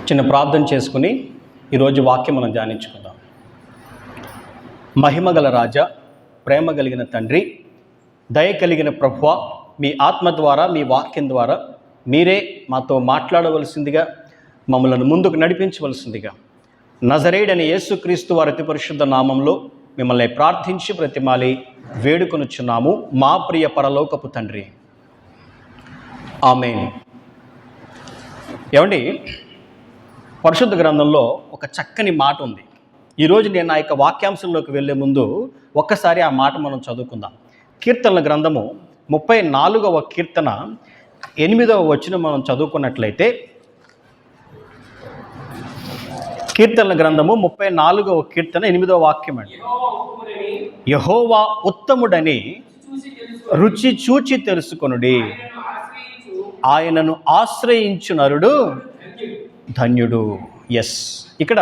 చిన్న ప్రార్థన చేసుకుని ఈరోజు వాక్యం మనం ధ్యానించుకుందాం. మహిమగల రాజా, ప్రేమ కలిగిన తండ్రి, దయ కలిగిన ప్రభువా, మీ ఆత్మ ద్వారా మీ వాక్యం ద్వారా మీరే మాతో మాట్లాడవలసిందిగా, మమ్మల్ని ముందుకు నడిపించవలసిందిగా నజరేయుడైన యేసుక్రీస్తు వారి అతి పరిశుద్ధ నామంలో మిమ్మల్ని ప్రార్థించి ప్రతిమాలి వేడుకొనుచున్నాము మా ప్రియ పరలోకపు తండ్రి. ఆమేన్. ఏమండి, పరిశుద్ధ గ్రంథంలో ఒక చక్కని మాట ఉంది. ఈరోజు నేను ఆ యొక్క వాక్యాంశంలోకి వెళ్ళే ముందు ఒక్కసారి ఆ మాట మనం చదువుకుందాం. కీర్తనల గ్రంథము 34వ కీర్తన 8వ వచనం మనం చదువుకున్నట్లయితే, కీర్తనల గ్రంథము 34వ కీర్తన 8వ వాక్యం అండి. యెహోవా ఉత్తముడని రుచి చూచి తెలుసుకొనుడి, ఆయనను ఆశ్రయించు నరుడు ధన్యుడు. ఎస్, ఇక్కడ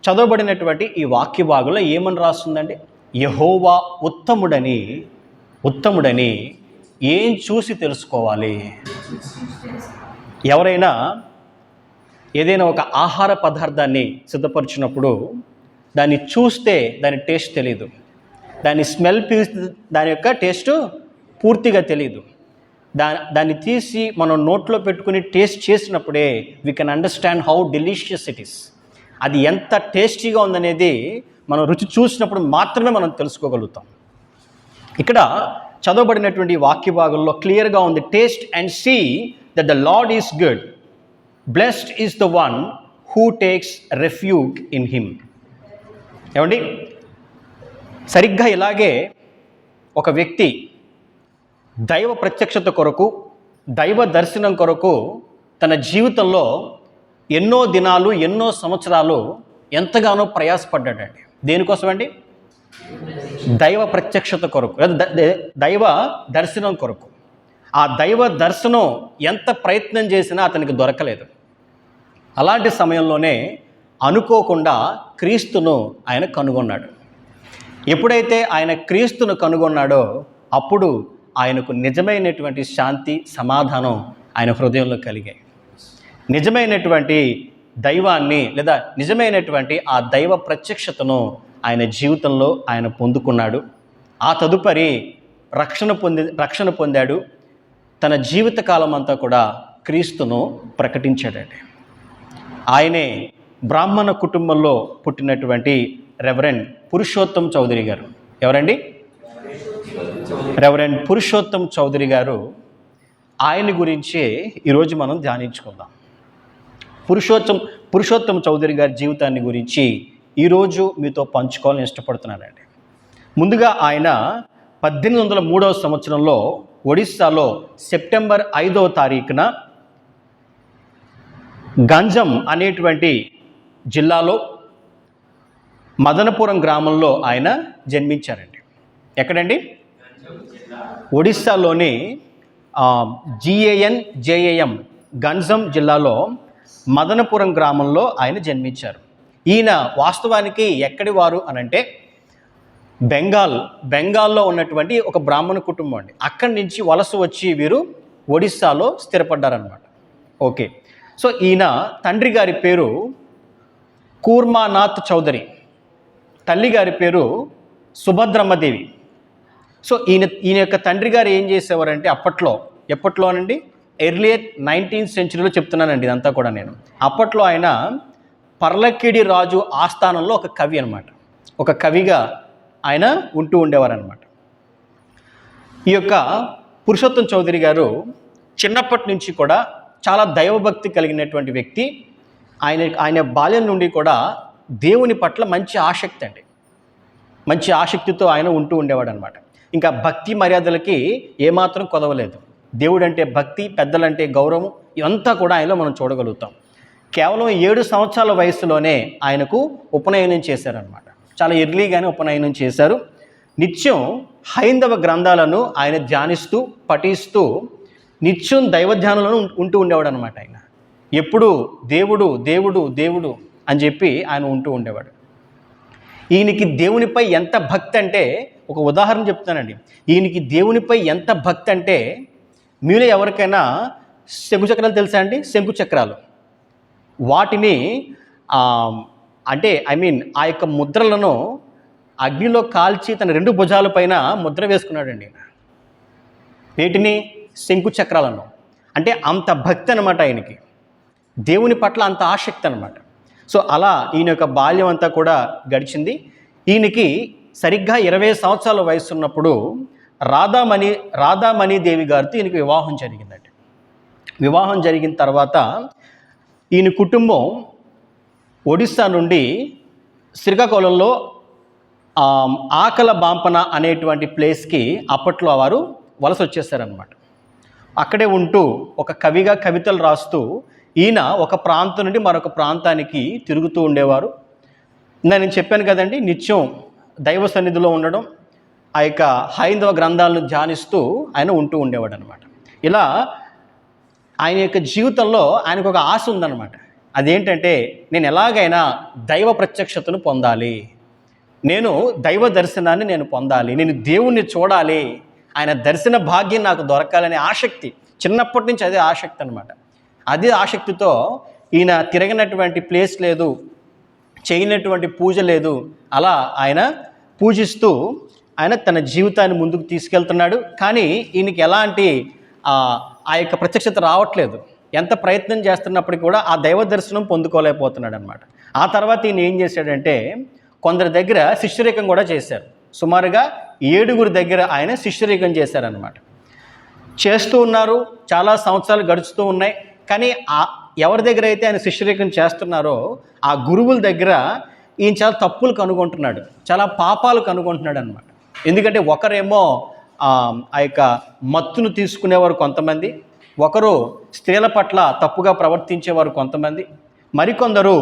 చదవబడినటువంటి ఈ వాక్య భాగంలో ఏమని రాస్తుందండి? యెహోవా ఉత్తముడని ఏం చూసి తెలుసుకోవాలి? ఎవరైనా ఏదైనా ఒక ఆహార పదార్థాన్ని సిద్ధపరిచినప్పుడు దాన్ని చూస్తే దాని టేస్ట్ తెలియదు, దాని స్మెల్ దాని యొక్క టేస్ట్ పూర్తిగా తెలియదు. దాన్ని తీసి మనం నోట్లో పెట్టుకుని టేస్ట్ చేసినప్పుడే we can understand how delicious it is. అది ఎంత టేస్టీగా ఉందనేది మనం రుచి చూసినప్పుడు మాత్రమే మనం తెలుసుకోగలుగుతాం. ఇక్కడ చదవబడినటువంటి వాక్య భాగంలో క్లియర్గా ఉంది, taste and see that the Lord is good, blessed is the one who takes refuge in him. ఏమండి, సరిగ్గా ఇలాగే ఒక వ్యక్తి దైవ ప్రత్యక్షత కొరకు, దైవ దర్శనం కొరకు తన జీవితంలో ఎన్నో దినాలు, ఎన్నో సంవత్సరాలు ఎంతగానో ప్రయాసపడ్డాడండి. దేనికోసమండి? దైవ ప్రత్యక్షత కొరకు, దైవ దర్శనం కొరకు. ఆ దైవ దర్శనం ఎంత ప్రయత్నం చేసినా అతనికి దొరకలేదు. అలాంటి సమయంలోనే అనుకోకుండా క్రీస్తును ఆయన కనుగొన్నాడు. ఎప్పుడైతే ఆయన క్రీస్తును కనుగొన్నాడో అప్పుడు ఆయనకు నిజమైనటువంటి శాంతి, సమాధానం ఆయన హృదయంలో కలిగాయి. నిజమైనటువంటి దైవాన్ని లేదా నిజమైనటువంటి ఆ దైవ ప్రత్యక్షతను జీవితంలో ఆయన పొందుకున్నాడు. ఆ తదుపరి రక్షణ పొందాడు. తన జీవితకాలం అంతా కూడా క్రీస్తును ప్రకటించాడండి. ఆయనే బ్రాహ్మణ కుటుంబంలో పుట్టినటువంటి రెవరెండ్ పురుషోత్తం చౌదరి గారు. ఎవరండి? రెవరెండ్ పురుషోత్తం చౌదరి గారు. ఆయన గురించి ఈరోజు మనం ధ్యానించుకుందాం. పురుషోత్తం చౌదరి గారి జీవితాన్ని గురించి ఈరోజు మీతో పంచుకోవాలని ఇష్టపడుతున్నానండి. ముందుగా ఆయన 1803వ సంవత్సరంలో ఒడిస్సాలో సెప్టెంబర్ 5వ తారీఖున గంజం అనేటువంటి జిల్లాలో మదనపురం గ్రామంలో ఆయన జన్మించారండి. ఎక్కడండి? ఒడిస్సాలోని JAM గంజం జిల్లాలో మదనపురం గ్రామంలో ఆయన జన్మించారు. ఈయన వాస్తవానికి ఎక్కడి వారు అనంటే బెంగాల్లో ఉన్నటువంటి ఒక బ్రాహ్మణ కుటుంబం అండి. అక్కడి నుంచి వలస వచ్చి వీరు ఒడిస్సాలో స్థిరపడ్డారనమాట. ఓకే, సో ఈయన తండ్రి గారి పేరు కూర్మానాథ్ చౌదరి, తల్లి గారి పేరు సుభద్రమ్మదేవి. సో ఈయన యొక్క తండ్రి గారు ఏం చేసేవారంటే ఎప్పట్లోనండి, ఎర్లియర్ 19th centuryలో చెప్తున్నానండి ఇదంతా కూడా నేను. అప్పట్లో ఆయన పర్లకిడి రాజు ఆస్థానంలో ఒక కవి అనమాట, ఒక కవిగా ఆయన ఉంటూ ఉండేవారనమాట. ఈ యొక్క పురుషోత్తం చౌదరి గారు చిన్నప్పటి నుంచి కూడా చాలా దైవభక్తి కలిగినటువంటి వ్యక్తి. ఆయన బాల్యం నుండి కూడా దేవుని పట్ల మంచి ఆసక్తితో ఆయన ఉంటూ ఉండేవాడు అనమాట. ఇంకా భక్తి మర్యాదలకి ఏమాత్రం కొదవలేదు. దేవుడు అంటే భక్తి, పెద్దలంటే గౌరవం, ఇవంతా కూడా ఆయనలో మనం చూడగలుగుతాం. కేవలం 7 సంవత్సరాల వయసులోనే ఆయనకు ఉపనయనం చేశారనమాట. చాలా ఎర్లీగానే ఉపనయనం చేశారు. నిత్యం హైందవ గ్రంథాలను ఆయన ధ్యానిస్తూ, పఠిస్తూ నిత్యం దైవ ధ్యానంలో ఉంటూ ఉండేవాడు అనమాట. ఆయన ఎప్పుడు దేవుడు దేవుడు దేవుడు అని చెప్పి ఆయన ఉంటూ ఉండేవాడు. ఈయనకి దేవునిపై ఎంత భక్తి అంటే, ఒక ఉదాహరణ చెప్తానండి. ఈయనకి దేవునిపై ఎంత భక్తి అంటే, మీలో ఎవరికైనా శంకు చక్రాలు తెలుసా అండి? శంకు చక్రాలు వాటిని ఆ, అంటే ఆ యొక్క ముద్రలను అగ్నిలో కాల్చి తన 2 భుజాల పైన ముద్ర వేసుకున్నాడండి. వీటిని శంకు చక్రాలను. అంటే అంత భక్తి అనమాట ఆయనకి, దేవుని పట్ల అంత ఆసక్తి అనమాట. సో అలా ఈయన యొక్క బాల్యం అంతా కూడా గడిచింది. ఈయనకి సరిగ్గా 20 సంవత్సరాల వయసు ఉన్నప్పుడు రాధామణి దేవి గారితో ఈయనకి వివాహం జరిగిందండి. వివాహం జరిగిన తర్వాత ఈయన కుటుంబం ఒడిస్సా నుండి శ్రీకాకుళంలో ఆకల బాంపన అనేటువంటి ప్లేస్కి అప్పట్లో వారు వలస వచ్చేసారనమాట. అక్కడే ఉంటూ ఒక కవిగా కవితలు రాస్తూ ఈయన ఒక ప్రాంతం నుండి మరొక ప్రాంతానికి తిరుగుతూ ఉండేవారు. నేను చెప్పాను కదండి, నిత్యం దైవ సన్నిధిలో ఉండడం, ఆ యొక్క హైందవ గ్రంథాలను ధ్యానిస్తూ ఆయన ఉంటూ ఉండేవాడు అనమాట. ఇలా ఆయన యొక్క జీవితంలో ఆయనకు ఒక ఆశ ఉందన్నమాట. అదేంటంటే, నేను ఎలాగైనా దైవ ప్రత్యక్షతను పొందాలి, నేను దైవ దర్శనాన్ని నేను పొందాలి, నేను దేవుణ్ణి చూడాలి, ఆయన దర్శన భాగ్యం నాకు దొరకాలనే ఆసక్తి, చిన్నప్పటి నుంచి అదే ఆసక్తి అనమాట. అదే ఆసక్తితో ఈయన తిరగనటువంటి ప్లేస్ లేదు, చేయనటువంటి పూజ లేదు. అలా ఆయన పూజిస్తూ ఆయన తన జీవితాన్ని ముందుకు తీసుకెళ్తున్నాడు. కానీ ఈయనకి ఎలాంటి ఆ యొక్క ప్రత్యక్షత రావట్లేదు. ఎంత ప్రయత్నం చేస్తున్నప్పటికీ కూడా ఆ దైవ దర్శనం పొందుకోలేకపోతున్నాడు అనమాట. ఆ తర్వాత ఈయన ఏం చేశాడంటే, కొందరి దగ్గర శిష్యరికం కూడా చేశారు. సుమారుగా 7 దగ్గర ఆయన శిష్యరికం చేశారనమాట. చేస్తూ ఉన్నారు, చాలా సంవత్సరాలు గడుస్తూ ఉన్నాయి. కానీ ఎవరి దగ్గర అయితే ఆయన శిష్యరికం చేస్తున్నారో ఆ గురువుల దగ్గర ఈయన చాలా తప్పులు కనుగొంటున్నాడు, చాలా పాపాలు కనుగొంటున్నాడు అనమాట. ఎందుకంటే ఒకరేమో ఆ యొక్క మత్తును తీసుకునేవారు కొంతమంది, ఒకరు స్త్రీల పట్ల తప్పుగా ప్రవర్తించేవారు కొంతమంది, మరికొందరు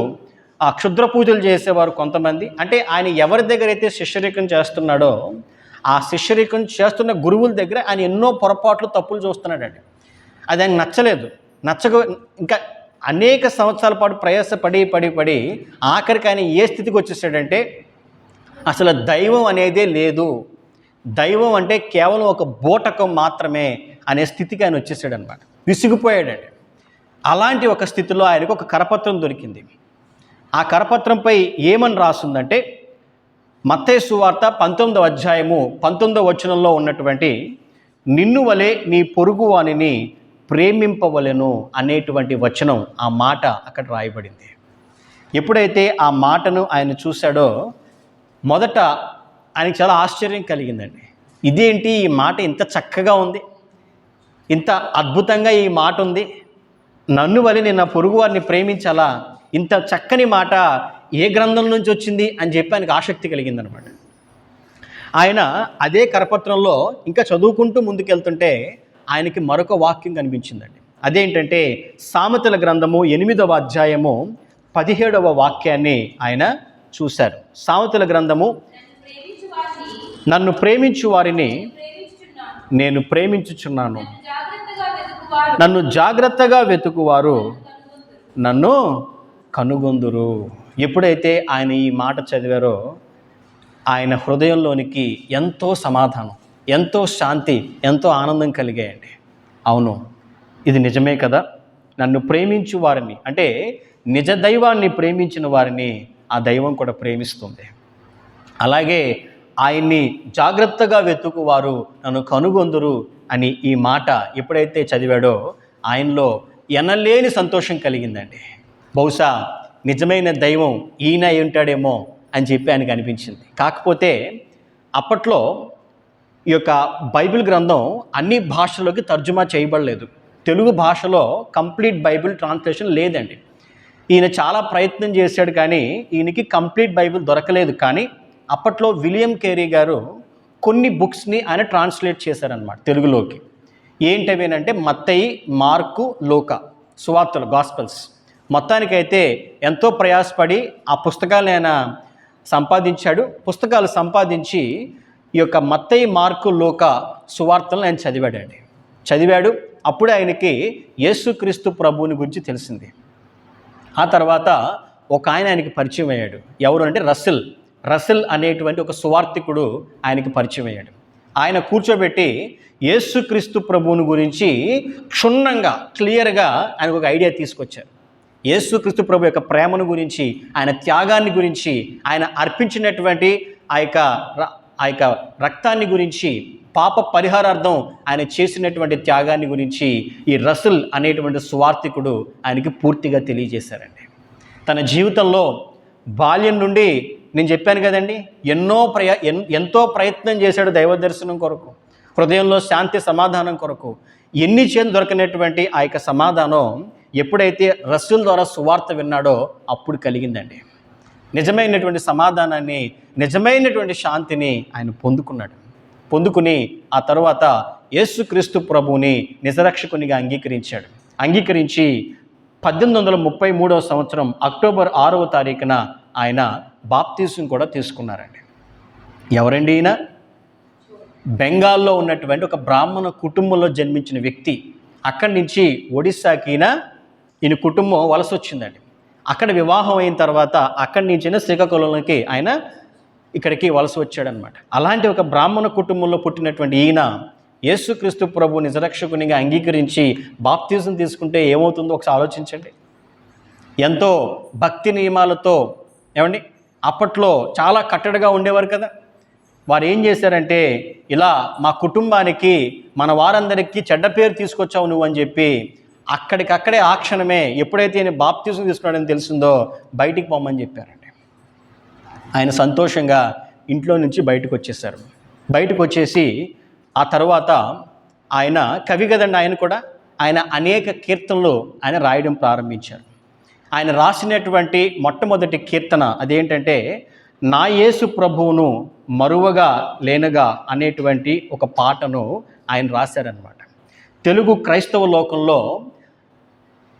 క్షుద్ర పూజలు చేసేవారు కొంతమంది. అంటే ఆయన ఎవరి దగ్గర అయితే శిష్యరికం చేస్తున్నాడో ఆ శిష్యరికం చేస్తున్న గురువుల దగ్గర ఆయన ఎన్నో పొరపాట్లు, తప్పులు చూస్తున్నాడండి. అది ఆయన నచ్చలేదు. ఇంకా అనేక సంవత్సరాల పాటు ప్రయాసపడి ఆఖరికి ఆయన ఏ స్థితికి వచ్చేసాడంటే, అసలు దైవం అనేదే లేదు, దైవం అంటే కేవలం ఒక బూటకం మాత్రమే అనే స్థితికి ఆయన వచ్చేసాడు అనమాట. విసిగిపోయాడండి. అలాంటి ఒక స్థితిలో ఆయనకు ఒక కరపత్రం దొరికింది. ఆ కరపత్రంపై ఏమని రాస్తుందంటే, మత్తయి సువార్త 19వ అధ్యాయము 19వ వచనంలో ఉన్నటువంటి నిన్ను వలె నీ పొరుగువానిని ప్రేమింపవలెను అనేటువంటి వచనం, ఆ మాట అక్కడ రాయబడింది. ఎప్పుడైతే ఆ మాటను ఆయన చూశాడో మొదట ఆయనకి చాలా ఆశ్చర్యం కలిగిందండి. ఇదేంటి, ఈ మాట ఇంత చక్కగా ఉంది, ఇంత అద్భుతంగా ఈ మాట ఉంది, నన్ను వలె నేను నా పొరుగు వారిని ప్రేమించాలా, ఇంత చక్కని మాట ఏ గ్రంథం నుంచి వచ్చింది అని చెప్పి ఆయనకు ఆసక్తి కలిగిందనమాట. ఆయన అదే కరపత్రంలో ఇంకా చదువుకుంటూ ముందుకెళ్తుంటే ఆయనకి మరొక వాక్యం కనిపించిందండి. అదేంటంటే, సామెతల గ్రంథము 8వ అధ్యాయము 17వ వాక్యాన్ని ఆయన చూశారు. సామెతల గ్రంథము, నన్ను ప్రేమించు వారిని నేను ప్రేమించుచున్నాను, నన్ను జాగ్రత్తగా వెతుకువారు నన్ను కనుగొందురు. ఎప్పుడైతే ఆయన ఈ మాట చదివారో ఆయన హృదయంలోనికి ఎంతో సమాధానం, ఎంతో శాంతి, ఎంతో ఆనందం కలిగాయండి. అవును, ఇది నిజమే కదా, నన్ను ప్రేమించు వారిని, అంటే నిజ దైవాన్ని ప్రేమించిన వారిని ఆ దైవం కూడా ప్రేమిస్తుంది. అలాగే ఆయన్ని జాగ్రత్తగా వెతుకువారు నన్ను కనుగొందురు అని ఈ మాట ఎప్పుడైతే చదివాడో ఆయనలో ఎనలేని సంతోషం కలిగిందండి. బహుశా నిజమైన దైవం ఈయన అయి ఉంటాడేమో అని చెప్పి ఆయనకు అనిపించింది. కాకపోతే అప్పట్లో ఈ యొక్క బైబిల్ గ్రంథం అన్ని భాషల్లోకి తర్జుమా చేయబడలేదు. తెలుగు భాషలో కంప్లీట్ బైబిల్ ట్రాన్స్లేషన్ లేదండి. ఈయన చాలా ప్రయత్నం చేశాడు, కానీ ఈయనకి కంప్లీట్ బైబిల్ దొరకలేదు. కానీ అప్పట్లో విలియం కేరీ గారు కొన్ని బుక్స్ని ఆయన ట్రాన్స్లేట్ చేశారనమాట తెలుగులోకి. ఏంటవేనంటే మత్తయి, మార్కు, లూకా సువార్తలు, గాస్పెల్స్. మొత్తానికైతే ఎంతో ప్రయాసపడి ఆ పుస్తకాలను ఆయన సంపాదించాడు. పుస్తకాలు సంపాదించి ఈ యొక్క మత్తయి, మార్కు, లూకా సువార్తలను ఆయన చదివాడు. అప్పుడే ఆయనకి యేసుక్రీస్తు ప్రభువుని గురించి తెలిసింది. ఆ తర్వాత ఒక ఆయనకి పరిచయం అయ్యాడు. ఎవరు అంటే రసెల్ అనేటువంటి ఒక సువార్తికుడు ఆయనకి పరిచయం అయ్యాడు. ఆయన కూర్చోబెట్టి యేసుక్రీస్తు ప్రభువుని గురించి క్షుణ్ణంగా, క్లియర్గా ఆయనకు ఒక ఐడియా తీసుకొచ్చారు. యేసుక్రీస్తు ప్రభు యొక్క ప్రేమను గురించి, ఆయన త్యాగాన్ని గురించి, ఆయన అర్పించినటువంటి ఆ యొక్క రక్తాన్ని గురించి, పాప పరిహారార్థం ఆయన చేసినటువంటి త్యాగాన్ని గురించి ఈ రసూల్ అనేటువంటి సువార్థికుడు ఆయనకి పూర్తిగా తెలియజేశారండి. తన జీవితంలో బాల్యం నుండి నేను చెప్పాను కదండి, ఎంతో ప్రయత్నం చేశాడు దైవ దర్శనం కొరకు, హృదయంలో శాంతి సమాధానం కొరకు. ఎన్ని చేతి దొరకనటువంటి ఆ యొక్క సమాధానం ఎప్పుడైతే రసూల్ ద్వారా సువార్త విన్నాడో అప్పుడు కలిగిందండి. నిజమైనటువంటి సమాధానాన్ని, నిజమైనటువంటి శాంతిని ఆయన పొందుకుని ఆ తర్వాత యేసుక్రీస్తు ప్రభువుని నిజరక్షకునిగా అంగీకరించి 1833 సంవత్సరం అక్టోబర్ 6వ తారీఖున ఆయన బాప్తీసం కూడా తీసుకున్నారండి. ఎవరండి ఈయన? బెంగాల్లో ఉన్నటువంటి ఒక బ్రాహ్మణ కుటుంబంలో జన్మించిన వ్యక్తి. అక్కడి నుంచి ఒడిస్సాకి ఈయన కుటుంబం వలస వచ్చిందండి. అక్కడ వివాహం అయిన తర్వాత అక్కడి నుంచి శ్రీకాకుళంలోకి ఆయన ఇక్కడికి వలస వచ్చాడనమాట. అలాంటి ఒక బ్రాహ్మణ కుటుంబంలో పుట్టినటువంటి ఈయన యేసుక్రీస్తు ప్రభు నిజరక్షకునిగా అంగీకరించి బాప్తిజం తీసుకుంటే ఏమవుతుందో ఒకసారి ఆలోచించండి. ఎంతో భక్తి నియమాలతో, ఏమండి, అప్పట్లో చాలా కట్టడిగా ఉండేవారు కదా. వారు ఏం చేశారంటే, ఇలా మా కుటుంబానికి, మన వారందరికీ చెడ్డ పేరు తీసుకొచ్చావు నువ్వు అని చెప్పి అక్కడికక్కడే ఆ క్షణమే ఎప్పుడైతే ఆయన బాప్తిజం తీసుకున్నాడని తెలిసిందో బయటికి పొమ్మని చెప్పారండి. ఆయన సంతోషంగా ఇంట్లో నుంచి బయటకు వచ్చేసారు. బయటకు వచ్చేసి ఆ తర్వాత ఆయన కవి కదండి, ఆయన అనేక కీర్తనలు ఆయన రాయడం ప్రారంభించారు. ఆయన రాసినటువంటి మొట్టమొదటి కీర్తన అదేంటంటే, నా యేసు ప్రభువును మరువగా లేనగా అనేటువంటి ఒక పాటను ఆయన రాశారనమాట. తెలుగు క్రైస్తవ లోకంలో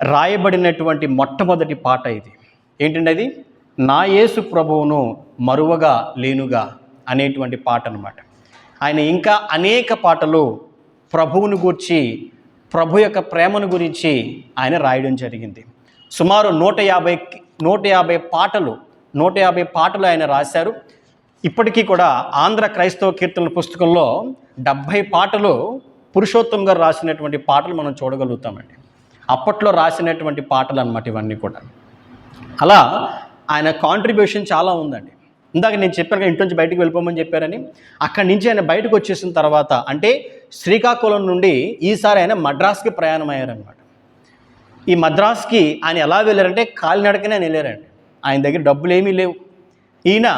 రాయబడినటువంటి మొట్టమొదటి పాట ఇది. ఏంటంటే అది నా యేసు ప్రభువును మరువగా లేనుగా అనేటువంటి పాట అనమాట. ఆయన ఇంకా అనేక పాటలు ప్రభువును గూర్చి, ప్రభు యొక్క ప్రేమను గురించి ఆయన రాయడం జరిగింది. సుమారు 150 పాటలు ఆయన రాశారు. ఇప్పటికీ కూడా ఆంధ్ర క్రైస్తవ కీర్తనల పుస్తకంలో 70 పాటలు పురుషోత్తం గారు రాసినటువంటి పాటలు మనం చూడగలుగుతామండి. అప్పట్లో రాసినటువంటి పాటలు అన్నమాట ఇవన్నీ కూడా. అలా ఆయన కాంట్రిబ్యూషన్ చాలా ఉందండి. ఇందాక నేను చెప్పాను ఇంటి నుంచి బయటకు వెళ్ళిపోమని చెప్పారని. అక్కడి నుంచి ఆయన బయటకు వచ్చేసిన తర్వాత, అంటే శ్రీకాకుళం నుండి ఈసారి ఆయన మద్రాస్కి ప్రయాణం అయ్యారనమాట. ఈ మద్రాస్కి ఆయన ఎలా వెళ్ళారంటే కాలినడకనే ఆయన వెళ్ళారండి. ఆయన దగ్గర డబ్బులు ఏమీ లేవు. ఈయన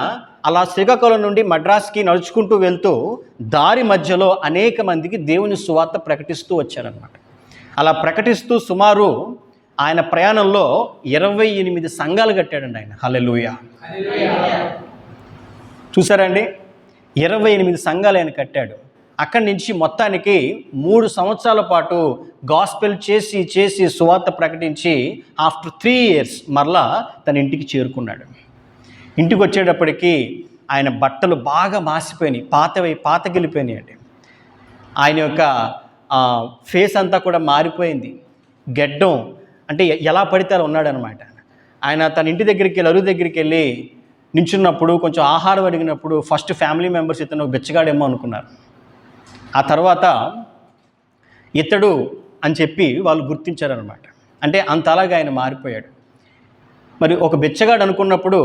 అలా శ్రీకాకుళం నుండి మద్రాస్కి నడుచుకుంటూ వెళ్తూ దారి మధ్యలో అనేక మందికి దేవుని సువార్త ప్రకటిస్తూ వచ్చారనమాట. అలా ప్రకటిస్తూ సుమారు ఆయన ప్రయాణంలో 28 సంఘాలు కట్టాడండి ఆయన. హల్లెలూయా. చూసారండి, 28 సంఘాలు ఆయన కట్టాడు. అక్కడి నుంచి మొత్తానికి 3 సంవత్సరాల పాటు గాస్పెల్ చేసి సువార్త ప్రకటించి ఆఫ్టర్ 3 years మరలా తన ఇంటికి చేరుకున్నాడు. ఇంటికి వచ్చేటప్పటికి ఆయన బట్టలు బాగా మాసిపోయినాయి, పాతగిలిపోయినాయండి. ఆయన యొక్క ఫేస్ అంతా కూడా మారిపోయింది. గెడ్డం అంటే ఎలా పడితే అలా ఉన్నాడనమాట. ఆయన తన ఇంటి దగ్గరికి వెళ్ళి, అరుగు దగ్గరికి వెళ్ళి నించున్నప్పుడు కొంచెం ఆహారం అడిగినప్పుడు ఫస్ట్ ఫ్యామిలీ మెంబర్స్ ఇతను బెచ్చగాడేమో అనుకున్నారు. ఆ తర్వాత ఇతడు అని చెప్పి వాళ్ళు గుర్తించారనమాట. అంటే అంతలాగా ఆయన మారిపోయాడు. మరి ఒక బెచ్చగాడు అనుకున్నప్పుడు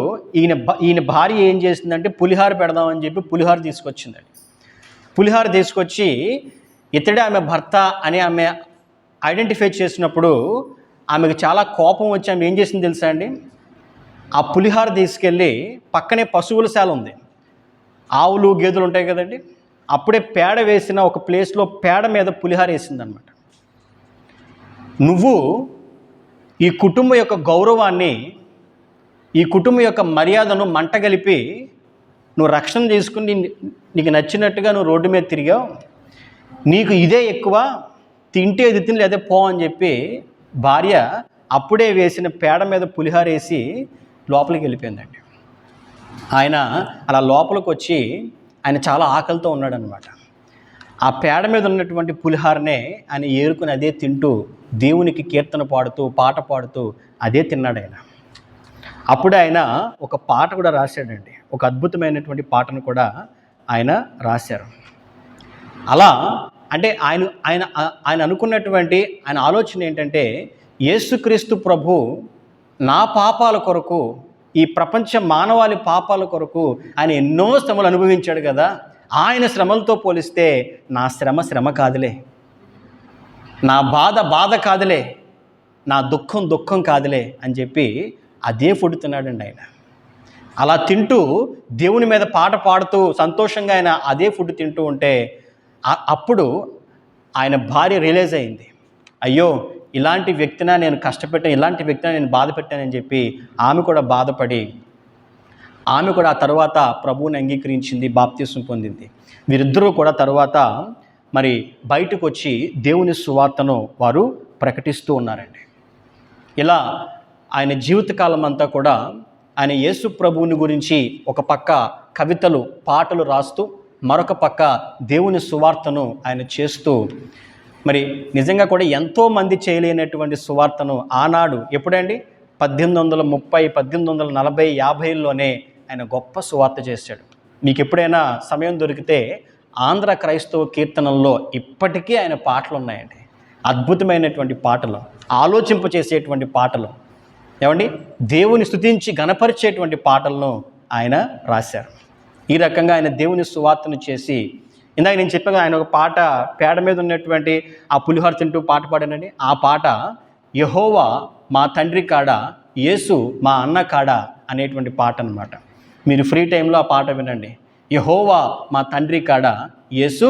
ఈయన భార్య ఏం చేసిందంటే పులిహార పెడదామని చెప్పి పులిహార తీసుకొచ్చిందండి. పులిహార తీసుకొచ్చి ఇతడే ఆమె భర్త అని ఆమె ఐడెంటిఫై చేసినప్పుడు ఆమెకు చాలా కోపం వచ్చి ఆమె ఏం చేసింది తెలుసా అండి, ఆ పులిహార తీసుకెళ్ళి పక్కనే పశువుల శాల ఉంది, ఆవులు గేదెలు ఉంటాయి కదండి, అప్పుడే పేడ వేసిన ఒక ప్లేస్లో పేడ మీద పులిహార వేసిందనమాట. నువ్వు ఈ కుటుంబం యొక్క గౌరవాన్ని, ఈ కుటుంబం యొక్క మర్యాదను మంటగలిపి నువ్వు రక్షణ చేసుకుని నీకు నచ్చినట్టుగా నువ్వు రోడ్డు మీద తిరిగావు, నీకు ఇదే ఎక్కువ, తింటే ఇది తిని లేదా పో అని చెప్పి భార్య అప్పుడే వేసిన పేడ మీద పులిహార వేసి లోపలికి వెళ్ళిపోయిందండి. ఆయన అలా లోపలికి వచ్చి ఆయన చాలా ఆకలితో ఉన్నాడనమాట. ఆ పేడ మీద ఉన్నటువంటి పులిహారనే ఆయన ఏరుకుని అదే తింటూ దేవునికి కీర్తన పాడుతూ పాట పాడుతూ అదే తిన్నాడు ఆయన. అప్పుడే ఆయన ఒక పాట కూడా రాశాడండి, ఒక అద్భుతమైనటువంటి పాటను కూడా ఆయన రాశారు. అలా అంటే ఆయన అనుకున్నటువంటి ఆయన ఆలోచన ఏంటంటే, యేసుక్రీస్తు ప్రభు నా పాపాల కొరకు, ఈ ప్రపంచ మానవాళి పాపాల కొరకు ఆయన ఎన్నో శ్రమలు అనుభవించాడు కదా, ఆయన శ్రమలతో పోలిస్తే నా శ్రమ కాదులే, నా బాధ కాదులే, నా దుఃఖం కాదులే అని చెప్పి అదే ఫుడ్ తిన్నాడండి ఆయన. అలా తింటూ దేవుని మీద పాట పాడుతూ సంతోషంగా ఆయన అదే ఫుడ్ తింటూ ఉంటే అప్పుడు ఆయన భార్య రియలైజ్ అయింది, అయ్యో ఇలాంటి వ్యక్తినా నేను కష్టపెట్టాను, ఇలాంటి వ్యక్తినా నేను బాధ పెట్టానని చెప్పి ఆమె కూడా బాధపడి ఆమె కూడా ఆ తర్వాత ప్రభువుని అంగీకరించింది, బాప్తిస్మం పొందింది. వీరిద్దరూ కూడా తర్వాత మరి బయటకు వచ్చి దేవుని సువార్తను వారు ప్రకటిస్తూ ఉన్నారండి. ఇలా ఆయన జీవితకాలం అంతా కూడా ఆయన యేసు ప్రభువుని గురించి ఒక పక్క కవితలు పాటలు రాస్తూ మరొక పక్క దేవుని సువార్తను ఆయన చేస్తూ మరి నిజంగా కూడా ఎంతోమంది చేయలేనటువంటి సువార్తను ఆనాడు ఎప్పుడండి 1830, 1840, 50లోనే ఆయన గొప్ప సువార్త చేశాడు. మీకు ఎప్పుడైనా సమయం దొరికితే ఆంధ్ర క్రైస్తవ కీర్తనల్లో ఇప్పటికీ ఆయన పాటలు ఉన్నాయండి. అద్భుతమైనటువంటి పాటలు, ఆలోచింపచేసేటువంటి పాటలు, ఏమండి దేవుని స్తుతించి గణపరిచేటువంటి పాటలను ఆయన రాశారు. ఈ రకంగా ఆయన దేవుని సువార్తను చేసి, ఇందాక నేను చెప్పాను ఆయన ఒక పాట పేడ మీద ఉన్నటువంటి ఆ పులిహోర తింటూ పాట పాడానండి. ఆ పాట యెహోవా మా తండ్రి కాడ, యేసు మా అన్న కాడ అనేటువంటి పాట అన్నమాట. మీరు ఫ్రీ టైంలో ఆ పాట వినండి. యెహోవా మా తండ్రి కాడ, యేసు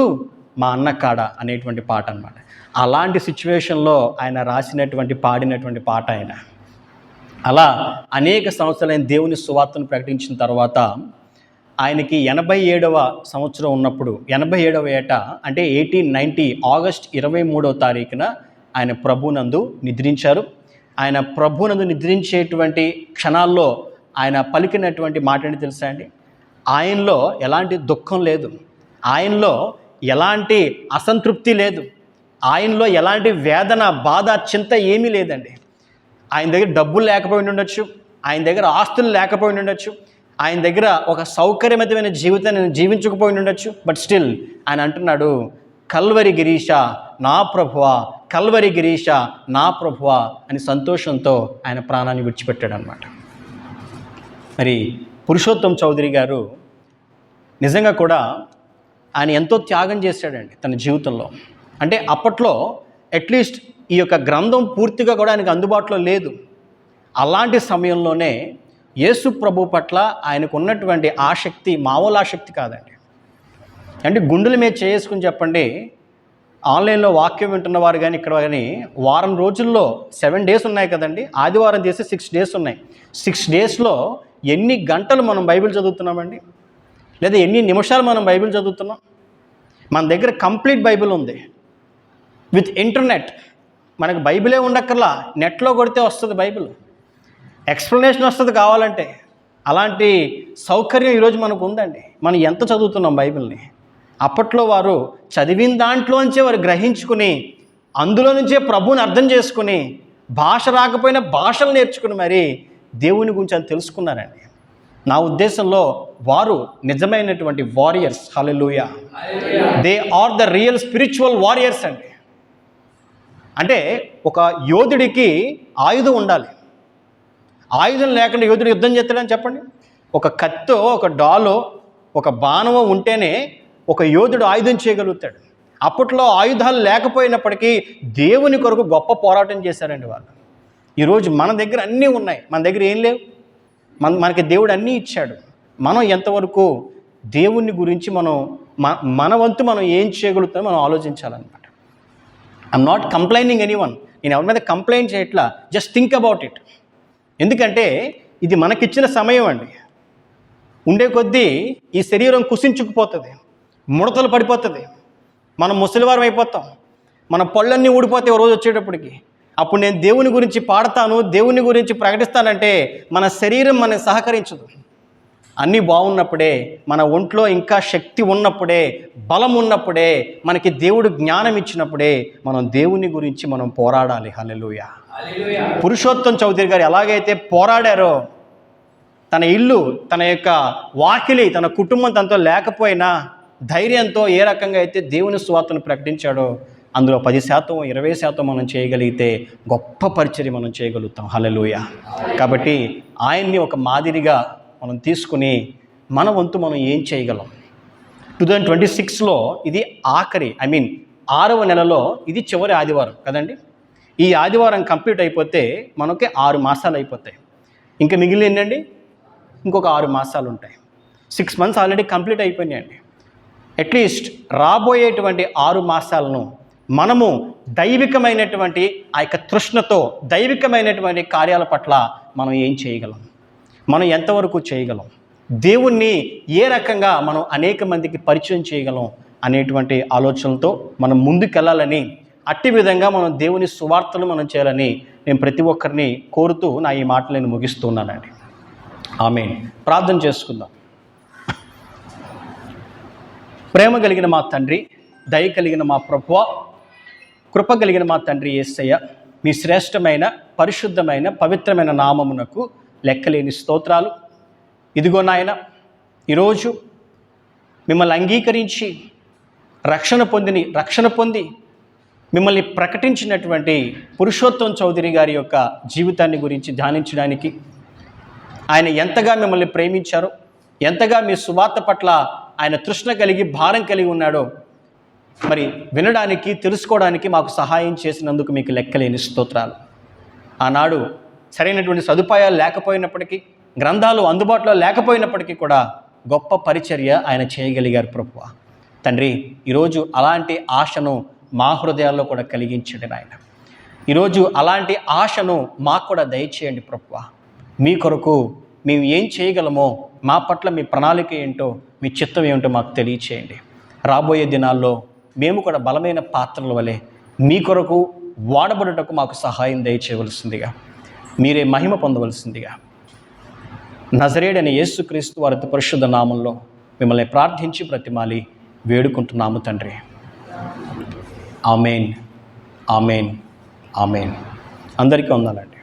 మా అన్న కాడ అనేటువంటి పాట అన్నమాట. అలాంటి సిచ్యువేషన్లో ఆయన రాసినటువంటి పాడినటువంటి పాట ఆయన. అలా అనేక సంవత్సరాలు ఆయన దేవుని సువార్తను ప్రకటించిన తర్వాత ఆయనకి 87వ సంవత్సరం ఉన్నప్పుడు 87వ ఏట అంటే 1890 ఆగస్ట్ 23వ తారీఖున ఆయన ప్రభునందు నిద్రించారు. ఆయన ప్రభునందు నిద్రించేటువంటి క్షణాల్లో ఆయన పలికినటువంటి మాట ఏంటి తెలుసా అండి? ఆయనలో ఎలాంటి దుఃఖం లేదు, ఆయనలో ఎలాంటి అసంతృప్తి లేదు, ఆయనలో ఎలాంటి వేదన బాధ చింత ఏమీ లేదండి. ఆయన దగ్గర డబ్బులు లేకపోయి ఉండొచ్చు, ఆయన దగ్గర ఆస్తులు లేకపోయి ఉండొచ్చు, ఆయన దగ్గర ఒక సౌకర్యవంతమైన జీవితాన్ని జీవించకపోయి ఉండొచ్చు, బట్ స్టిల్ ఆయన అంటున్నాడు, కల్వరి గిరీష నా ప్రభువా, కల్వరి గిరీష నా ప్రభువా అని సంతోషంతో ఆయన ప్రాణాన్ని విడిచిపెట్టాడు అనమాట. మరి పురుషోత్తం చౌదరి గారు నిజంగా కూడా ఆయన ఎంతో త్యాగం చేశాడండి తన జీవితంలో. అంటే అప్పట్లో అట్లీస్ట్ ఈ యొక్క గ్రంథం పూర్తిగా కూడా ఆయనకు అందుబాటులో లేదు. అలాంటి సమయంలోనే యేసు ప్రభు పట్ల ఆయనకు ఉన్నటువంటి ఆసక్తి మామూలు ఆసక్తి కాదండి. అంటే గుండెల మీద చేసుకుని చెప్పండి, ఆన్లైన్లో వాక్యం వింటున్న వారు కానీ ఇక్కడ కానీ వారం రోజుల్లో 7 days ఉన్నాయి కదండి, ఆదివారం చేసి 6 days ఉన్నాయి. 6 daysలో ఎన్ని గంటలు మనం బైబిల్ చదువుతున్నామండి, లేదా ఎన్ని నిమిషాలు మనం బైబిల్ చదువుతున్నాం? మన దగ్గర కంప్లీట్ బైబిల్ ఉంది విత్ ఇంటర్నెట్. మనకు బైబిలే ఉండక్కర్లా, నెట్లో కొడితే వస్తుంది బైబిల్, ఎక్స్ప్లెనేషన్ వస్తుంది కావాలంటే. అలాంటి సౌకర్యం ఈరోజు మనకు ఉందండి. మనం ఎంత చదువుతున్నాం బైబిల్ని? అప్పట్లో వారు చదివిన దాంట్లోంచే వారు గ్రహించుకుని అందులో నుంచే ప్రభువుని అర్థం చేసుకుని భాష రాకపోయినా భాషలు నేర్చుకుని మరి దేవుని గురించి అని తెలుసుకున్నారండి. నా ఉద్దేశంలో వారు నిజమైనటువంటి warriors. Hallelujah. They are the real spiritual warriors అండి. అంటే ఒక యోధుడికి ఆయుధం ఉండాలి. ఆయుధం లేకుండా యోధుడు యుద్ధం చేస్తాడని చెప్పండి. ఒక కత్తో, ఒక డాలో, ఒక బాణమో ఉంటేనే ఒక యోధుడు ఆయుధం చేయగలుగుతాడు. అప్పట్లో ఆయుధాలు లేకపోయినప్పటికీ దేవుని కొరకు గొప్ప పోరాటం చేశారండి వాళ్ళు. ఈరోజు మన దగ్గర అన్నీ ఉన్నాయి, మన దగ్గర ఏం లేవు. మనకి దేవుడు అన్నీ ఇచ్చాడు. మనం ఎంతవరకు దేవుని గురించి మన వంతు మనం ఏం చేయగలుగుతామో మనం ఆలోచించాలన్నమాట. ఐఎమ్ నాట్ కంప్లైనింగ్ ఎనీవన్, నేను ఎవరి మీద కంప్లైంట్ చేయట్లా, జస్ట్ థింక్ అబౌట్ ఇట్. ఎందుకంటే ఇది మనకిచ్చిన సమయం అండి. ఉండే కొద్దీ ఈ శరీరం కుసించుకుపోతుంది, ముడతలు పడిపోతుంది, మనం ముసలివారం అయిపోతాం, మన పళ్ళన్నీ ఊడిపోతాయి ఓ రోజు వచ్చేటప్పటికి. అప్పుడు నేను దేవుని గురించి పాడతాను, దేవుని గురించి ప్రకటిస్తానంటే మన శరీరం మనకి సహకరించదు. అన్నీ బాగున్నప్పుడే, మన ఒంట్లో ఇంకా శక్తి ఉన్నప్పుడే, బలం ఉన్నప్పుడే, మనకి దేవుడు జ్ఞానం ఇచ్చినప్పుడే మనం దేవుని గురించి మనం పోరాడాలి. హల్లెలూయా. పురుషోత్తం చౌదరి గారు ఎలాగైతే పోరాడారో, తన ఇల్లు, తన యొక్క వాకిలి, తన కుటుంబం తనతో లేకపోయినా ధైర్యంతో ఏ రకంగా అయితే దేవుని సువార్తను ప్రకటించాడో, అందులో 10%, 20% మనం చేయగలిగితే గొప్ప పరిచర్య మనం చేయగలుగుతాం. హల్లెలూయా. కాబట్టి ఆయన్ని ఒక మాదిరిగా మనం తీసుకుని మన వంతు మనం ఏం చేయగలం. 2026లో ఇది ఆఖరి 6వ నెలలో ఇది చివరి ఆదివారం కదండి. ఈ ఆదివారం కంప్లీట్ అయిపోతే మనకి 6 మాసాలు అయిపోతాయి. ఇంకా మిగిలిన ఏంటండి, ఇంకొక 6 మాసాలు ఉంటాయి. 6 మంత్స్ ఆల్రెడీ కంప్లీట్ అయిపోయినాయండి. అట్లీస్ట్ రాబోయేటువంటి 6 మాసాలను మనము దైవికమైనటువంటి ఆ యొక్క తృష్ణతో దైవికమైనటువంటి కార్యాల పట్ల మనం ఏం చేయగలం, మనం ఎంతవరకు చేయగలం, దేవుణ్ణి ఏ రకంగా మనం అనేక మందికి పరిచయం చేయగలం అనేటువంటి ఆలోచనలతో మనం ముందుకెళ్ళాలని, అట్టి విధంగా మనం దేవుని సువార్తను మనం చేయాలని నేను ప్రతి ఒక్కరిని కోరుతూ నా ఈ మాటలు నేను ముగిస్తున్నానండి. ఆమేన్. ప్రార్థన చేసుకుందాం. ప్రేమ కలిగిన మా తండ్రి, దయ కలిగిన మా ప్రభువా, కృప కలిగిన మా తండ్రి యేసయ్య, మీ శ్రేష్టమైన పరిశుద్ధమైన పవిత్రమైన నామమునకు లెక్కలేని స్తోత్రాలు. ఇదిగో నాయన, ఈరోజు మిమ్మల్ని అంగీకరించి రక్షణ పొంది మిమ్మల్ని ప్రకటించినటువంటి పురుషోత్తం చౌదరి గారి యొక్క జీవితాన్ని గురించి ధ్యానించడానికి, ఆయన ఎంతగా మిమ్మల్ని ప్రేమించారో, ఎంతగా మీ సువార్త పట్ల ఆయన తృష్ణ కలిగి భారం కలిగి ఉన్నాడో మరి వినడానికి, తెలుసుకోవడానికి మాకు సహాయం చేసినందుకు మీకు లెక్కలేని స్తోత్రాలు. ఆనాడు సరైనటువంటి సదుపాయాలు లేకపోయినప్పటికీ, గ్రంథాలు అందుబాటులో లేకపోయినప్పటికీ కూడా గొప్ప పరిచర్య ఆయన చేయగలిగారు ప్రభువా. తండ్రి, ఈరోజు అలాంటి ఆశను మా హృదయాల్లో కూడా కలిగించండి నాయన. ఈరోజు అలాంటి ఆశను మాకు కూడా దయచేయండి ప్రభువా. మీ కొరకు మేము ఏం చేయగలమో, మా పట్ల మీ ప్రణాళిక ఏంటో, మీ చిత్తం ఏమిటో మాకు తెలియచేయండి. రాబోయే దినాల్లో మేము కూడా బలమైన పాత్రల వలె మీ కొరకు వాడబడుటకు మాకు సహాయం దయచేయవలసిందిగా, మీరే మహిమ పొందవలసిందిగా నజరేయుడైన యేసుక్రీస్తు వారి పరిశుద్ధ నామంలో మిమ్మల్ని ప్రార్థించి బ్రతిమాలి వేడుకుంటున్నాము తండ్రి. ఆమేన్, ఆమేన్, ఆమేన్. అందరికీ వందనాలండి.